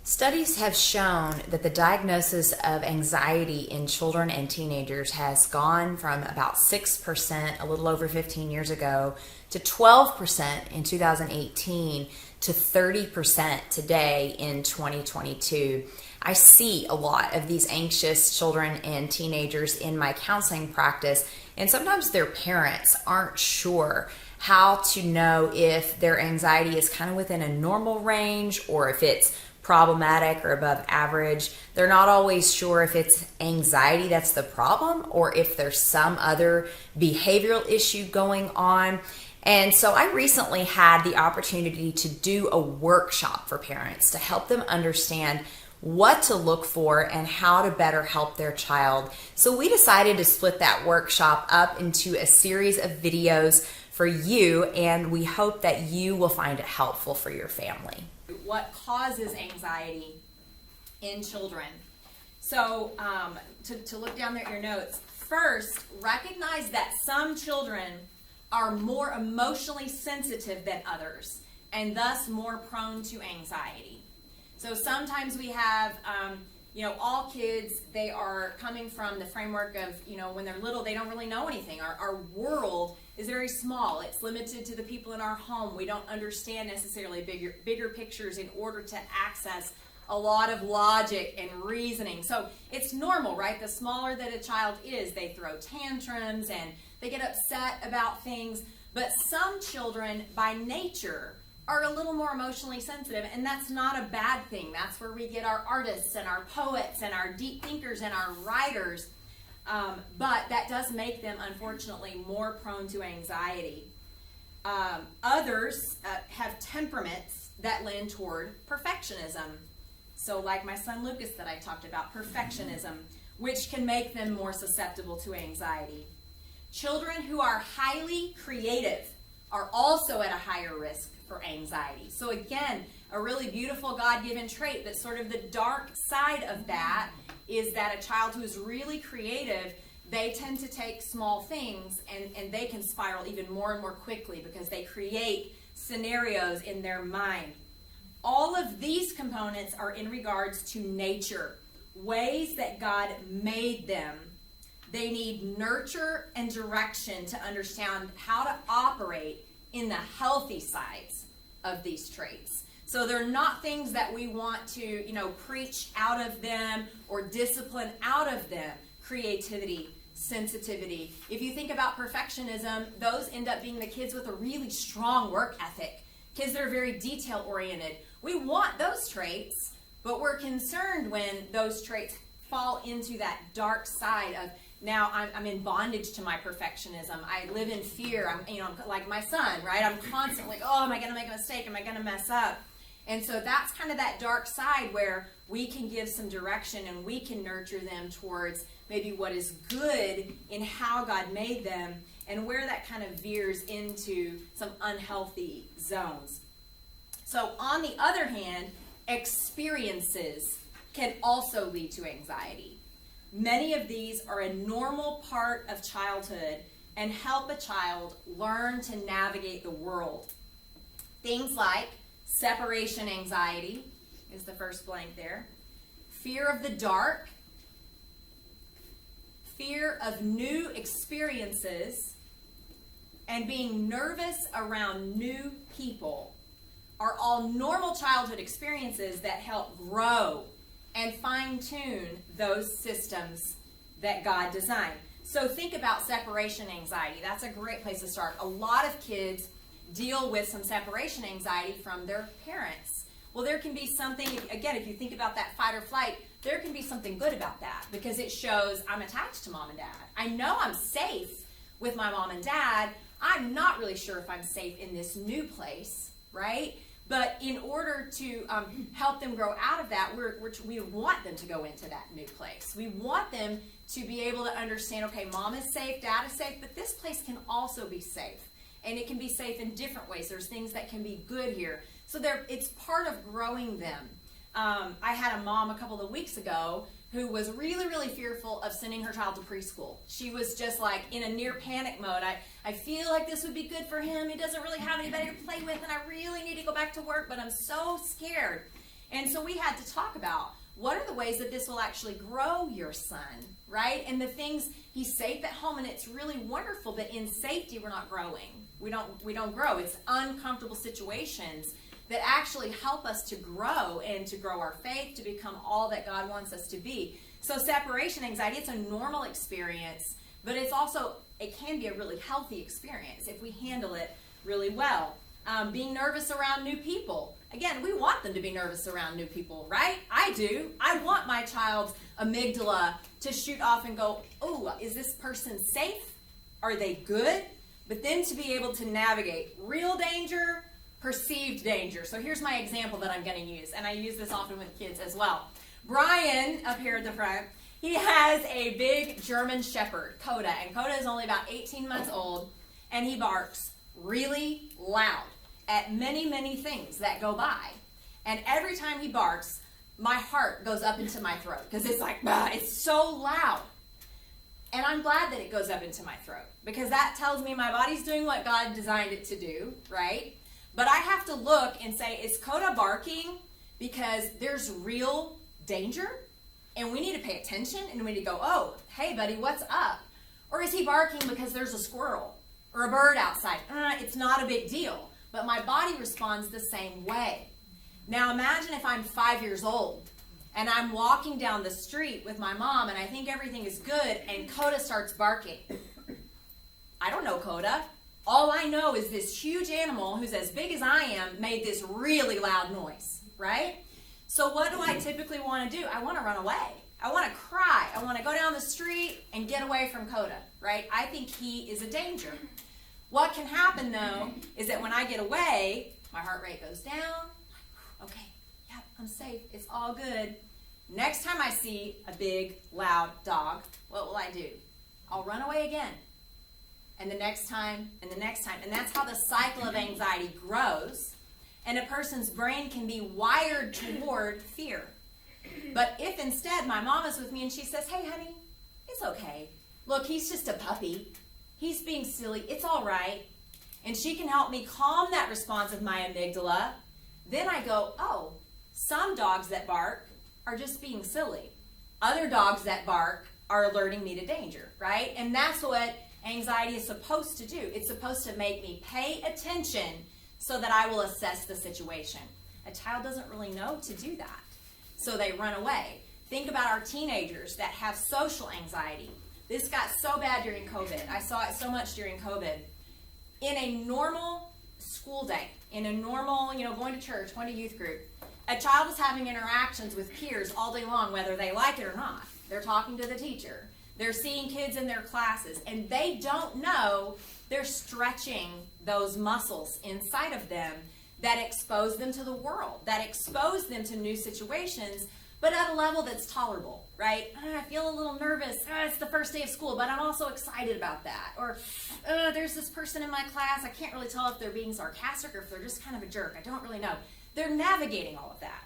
Studies have shown that the diagnosis of anxiety in children and teenagers has gone from about 6% a little over 15 years ago to 12% in 2018 to 30% today in 2022. I see a lot of these anxious children and teenagers in my counseling practice, and sometimes their parents aren't sure how to know if their anxiety is kind of within a normal range or if it's problematic or above average. They're not always sure if it's anxiety that's the problem or if there's some other behavioral issue going on. And so I recently had the opportunity to do a workshop for parents to help them understand what to look for and how to better help their child. So we decided to split that workshop up into a series of videos for you, and we hope that you will find it helpful for your family. What causes anxiety in children? So to look down at your notes, first, recognize that some children are more emotionally sensitive than others and thus more prone to anxiety. So sometimes we have, all kids, they are coming from the framework of, when they're little, they don't really know anything. Our world is very small. It's limited to the people in our home. We don't understand necessarily bigger pictures in order to access a lot of logic and reasoning. So it's normal, right? The smaller that a child is, they throw tantrums and they get upset about things. But some children, by nature, are a little more emotionally sensitive, and that's not a bad thing. That's where we get our artists and our poets and our deep thinkers and our writers. But that does make them, unfortunately, more prone to anxiety. Others have temperaments that lend toward perfectionism. So like my son Lucas that I talked about, perfectionism, which can make them more susceptible to anxiety. Children who are highly creative are also at a higher risk for anxiety. So again, a really beautiful God-given trait, but sort of the dark side of that is that a child who is really creative, they tend to take small things and they can spiral even more and more quickly because they create scenarios in their mind. All of these components are in regards to nature, ways that God made them. They need nurture and direction to understand how to operate in the healthy sides of these traits. So they're not things that we want to, preach out of them or discipline out of them. Creativity, sensitivity. If you think about perfectionism, those end up being the kids with a really strong work ethic. Kids that are very detail-oriented. We want those traits, but we're concerned when those traits fall into that dark side of, now I'm in bondage to my perfectionism. I live in fear. I'm like my son, right? I'm constantly, am I going to make a mistake? Am I going to mess up? And so that's kind of that dark side where we can give some direction and we can nurture them towards maybe what is good in how God made them and where that kind of veers into some unhealthy zones. So on the other hand, experiences can also lead to anxiety. Many of these are a normal part of childhood and help a child learn to navigate the world. Things like separation anxiety is the first blank there, fear of the dark, fear of new experiences, and being nervous around new people are all normal childhood experiences that help grow and fine-tune those systems that God designed. So think about separation anxiety. That's a great place to start. A lot of kids deal with some separation anxiety from their parents. Well, there can be something, again, if you think about that fight or flight, there can be something good about that because it shows I'm attached to mom and dad. I know I'm safe with my mom and dad. I'm not really sure if I'm safe in this new place, right? But in order to help them grow out of that, we want them to go into that new place. We want them to be able to understand, okay, mom is safe, dad is safe, but this place can also be safe. And it can be safe in different ways. There's things that can be good here. So it's part of growing them. I had a mom a couple of weeks ago who was really, really fearful of sending her child to preschool. She was just like in a near panic mode. I feel like this would be good for him. He doesn't really have anybody to play with, and I really need to go back to work, but I'm so scared. And so we had to talk about what are the ways that this will actually grow your son, right? And the things, he's safe at home and it's really wonderful, but in safety we're not growing. We don't grow. It's uncomfortable situations that actually help us to grow and to grow our faith, to become all that God wants us to be. So separation anxiety, it's a normal experience, but it's also, it can be a really healthy experience if we handle it really well. Being nervous around new people. Again, we want them to be nervous around new people, right? I do. I want my child's amygdala to shoot off and go, oh, is this person safe? Are they good? But then to be able to navigate real danger, perceived danger. So here's my example that I'm going to use, and I use this often with kids as well. Brian, up here at the front, he has a big German Shepherd, Coda, and Coda is only about 18 months old, and he barks really loud at many, many things that go by. And every time he barks, my heart goes up into my throat because it's like, it's so loud. And I'm glad that it goes up into my throat because that tells me my body's doing what God designed it to do, right? But I have to look and say, is Coda barking because there's real danger and we need to pay attention and we need to go, oh, hey, buddy, what's up? Or is he barking because there's a squirrel or a bird outside? It's not a big deal, but my body responds the same way. Now imagine if I'm 5 years old and I'm walking down the street with my mom and I think everything is good and Coda starts barking. I don't know Coda. All I know is this huge animal who's as big as I am made this really loud noise, right? So what do I typically want to do? I want to run away. I want to cry. I want to go down the street and get away from Coda, right? I think he is a danger. What can happen, though, is that when I get away, my heart rate goes down. Okay, yep, I'm safe. It's all good. Next time I see a big, loud dog, what will I do? I'll run away again. And the next time, and the next time. And that's how the cycle of anxiety grows. And a person's brain can be wired toward fear. But if instead my mom is with me and she says, hey, honey, it's okay. Look, he's just a puppy. He's being silly. It's all right. And she can help me calm that response of my amygdala. Then I go, oh, some dogs that bark are just being silly. Other dogs that bark are alerting me to danger, right? And that's what anxiety is supposed to do. It's supposed to make me pay attention so that I will assess the situation. A child doesn't really know to do that, so they run away. Think about our teenagers that have social anxiety. This got so bad during COVID. I saw it so much during COVID. In a normal school day, in a normal, going to church, going to youth group, a child is having interactions with peers all day long, whether they like it or not. They're talking to the teacher. They're seeing kids in their classes, and they don't know they're stretching those muscles inside of them that expose them to the world, that expose them to new situations, but at a level that's tolerable, right? I feel a little nervous. It's the first day of school, but I'm also excited about that. Or there's this person in my class. I can't really tell if they're being sarcastic or if they're just kind of a jerk. I don't really know. They're navigating all of that.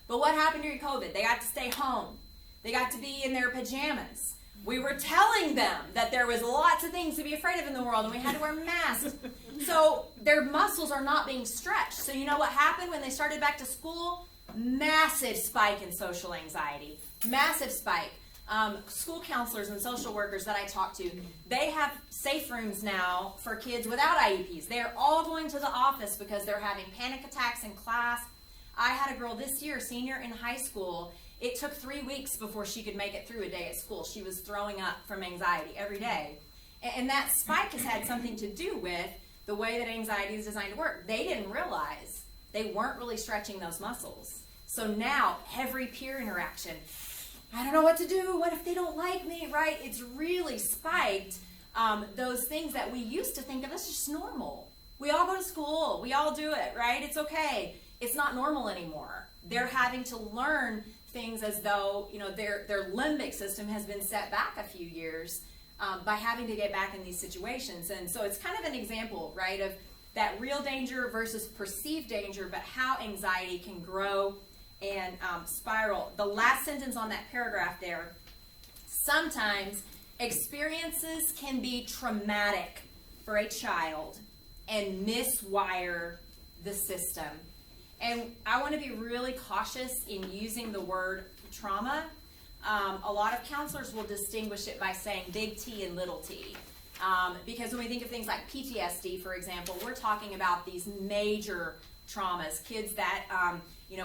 But what happened during COVID? They got to stay home. They got to be in their pajamas. We were telling them that there was lots of things to be afraid of in the world and we had to wear masks. So their muscles are not being stretched. So you know what happened when they started back to school? Massive spike in social anxiety. Massive spike. School counselors and social workers that I talk to, they have safe rooms now for kids without IEPs. They're all going to the office because they're having panic attacks in class. I had a girl this year, senior in high school. It took 3 weeks before she could make it through a day at school. She was throwing up from anxiety every day. And that spike has had something to do with the way that anxiety is designed to work. They didn't realize they weren't really stretching those muscles. So now, every peer interaction, I don't know what to do. What if they don't like me, right? It's really spiked those things that we used to think of as just normal. We all go to school. We all do it, right? It's okay. It's not normal anymore. They're having to learn things as though, their limbic system has been set back a few years by having to get back in these situations. And so it's kind of an example, right, of that real danger versus perceived danger, but how anxiety can grow and spiral. The last sentence on that paragraph there, sometimes experiences can be traumatic for a child and miswire the system. And I want to be really cautious in using the word trauma. A lot of counselors will distinguish it by saying big T and little t. Because when we think of things like PTSD, for example, we're talking about these major traumas, kids that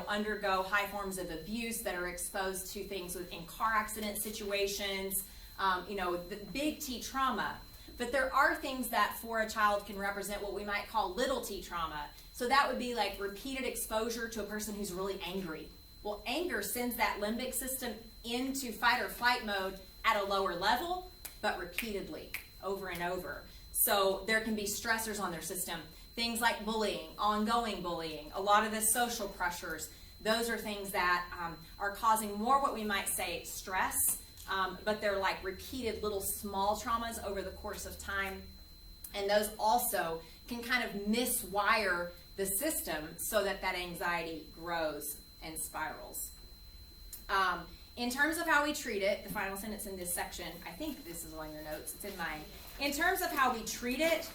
undergo high forms of abuse, that are exposed to things in car accident situations, the big T trauma. But there are things that for a child can represent what we might call little t trauma. So that would be like repeated exposure to a person who's really angry. Well, anger sends that limbic system into fight or flight mode at a lower level, but repeatedly, over and over. So there can be stressors on their system. Things like bullying, ongoing bullying, a lot of the social pressures. Those are things that are causing more what we might say stress, but they're like repeated little small traumas over the course of time. And those also can kind of miswire the system so that anxiety grows and spirals. In terms of how we treat it, the final sentence in this section, I think this is on your notes, it's in mine. In terms of how we treat it,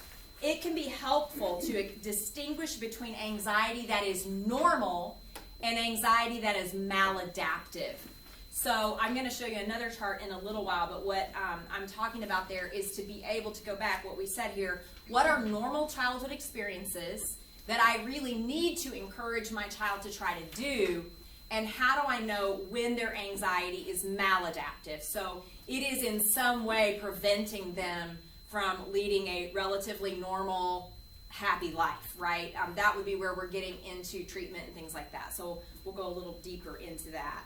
it can be helpful to distinguish between anxiety that is normal and anxiety that is maladaptive. So I'm going to show you another chart in a little while, but what I'm talking about there is to be able to go back, what we said here, what are normal childhood experiences that I really need to encourage my child to try to do, and how do I know when their anxiety is maladaptive? So it is in some way preventing them from leading a relatively normal, happy life, right? That would be where we're getting into treatment and things like that. So we'll go a little deeper into that.